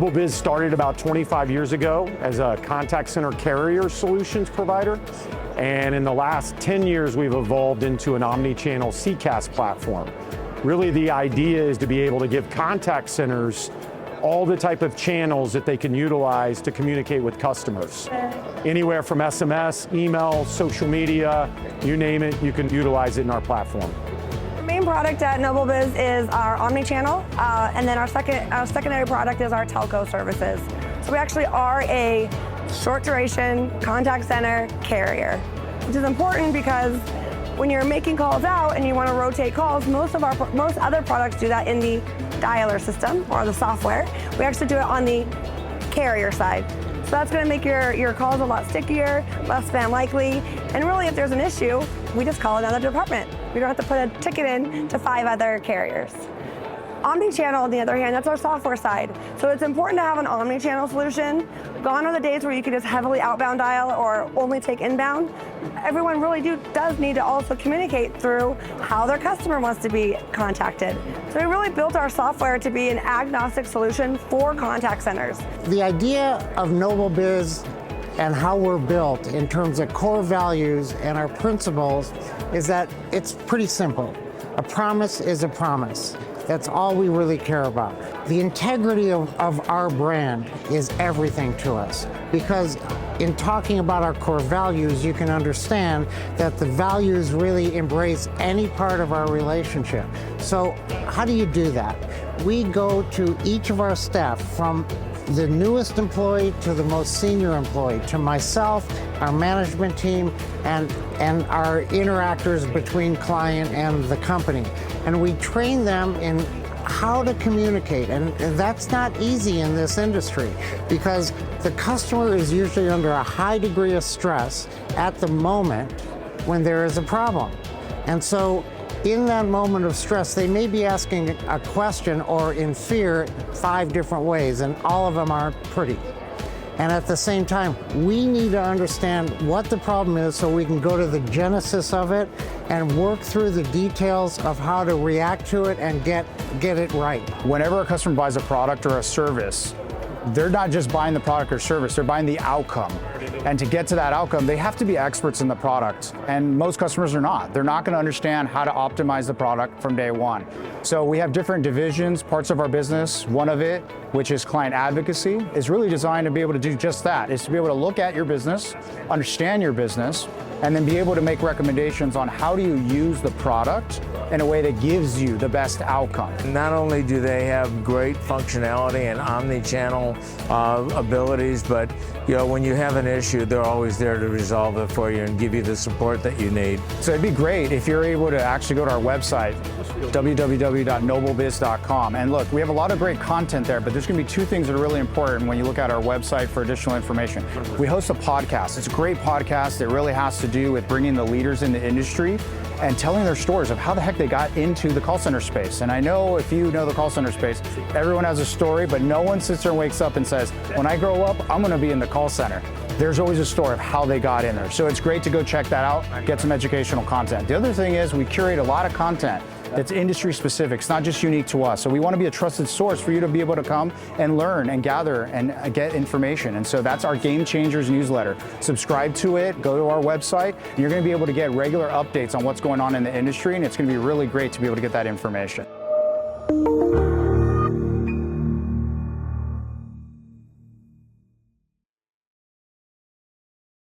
Nobelbiz started about 25 years ago as a contact center carrier solutions provider. And in the last 10 years, we've evolved into an omni-channel CCaaS platform. Really, the idea is to be able to give contact centers all the type of channels that they can utilize to communicate with customers. Anywhere from SMS, email, social media, you name it, you can utilize it in our platform. Our main product at Nobelbiz is our omni-channel, and then our secondary product is our telco services. So we actually are a short duration contact center carrier, which is important because when you're making calls out and you want to rotate calls, most other products do that in the dialer system or the software. We actually do it on the carrier side. So that's going to make your calls a lot stickier, less spam likely, and really if there's an issue, we just call another department. We don't have to put a ticket in to 5 other carriers. Omni-channel, on the other hand, that's our software side. So it's important to have an omni-channel solution. Gone are the days where you can just heavily outbound dial or only take inbound. Everyone really does need to also communicate through how their customer wants to be contacted. So we really built our software to be an agnostic solution for contact centers. The idea of Nobelbiz and how we're built in terms of core values and our principles is that it's pretty simple. A promise is a promise. That's all we really care about. The integrity of our brand is everything to us, because in talking about our core values, you can understand that the values really embrace any part of our relationship. So how do you do that? We go to each of our staff, from the newest employee to the most senior employee, to myself, our management team, and our interactors between client and the company. And we train them in how to communicate. And that's not easy in this industry, because the customer is usually under a high degree of stress at the moment when there is a problem. And so in that moment of stress, they may be asking a question or in fear 5 different ways, and all of them aren't pretty. And at the same time, we need to understand what the problem is so we can go to the genesis of it and work through the details of how to react to it and get it right. Whenever a customer buys a product or a service, they're not just buying the product or service, they're buying the outcome. And to get to that outcome, they have to be experts in the product. And most customers are not. They're not going to understand how to optimize the product from day one. So we have different divisions, parts of our business. One of it, which is client advocacy, is really designed to be able to do just that, is to be able to look at your business, understand your business, and then be able to make recommendations on how do you use the product in a way that gives you the best outcome. Not only do they have great functionality and omni-channel abilities, but when you have an issue, they're always there to resolve it for you and give you the support that you need. So it'd be great if you're able to actually go to our website, www.nobelbiz.com. And look, we have a lot of great content there, but there's going to be 2 things that are really important when you look at our website for additional information. We host a podcast. It's a great podcast that really has to do with bringing the leaders in the industry and telling their stories of how the heck they got into the call center space. And I know if you know the call center space, everyone has a story, but no one sits there and wakes up and says, when I grow up, I'm going to be in the call center. There's always a story of how they got in there. So it's great to go check that out, get some educational content. The other thing is we curate a lot of content that's industry specific. It's not just unique to us. So we want to be a trusted source for you to be able to come and learn and gather and get information. And so that's our Game Changers newsletter. Subscribe to it, go to our website, and you're going to be able to get regular updates on what's going on in the industry, and it's going to be really great to be able to get that information.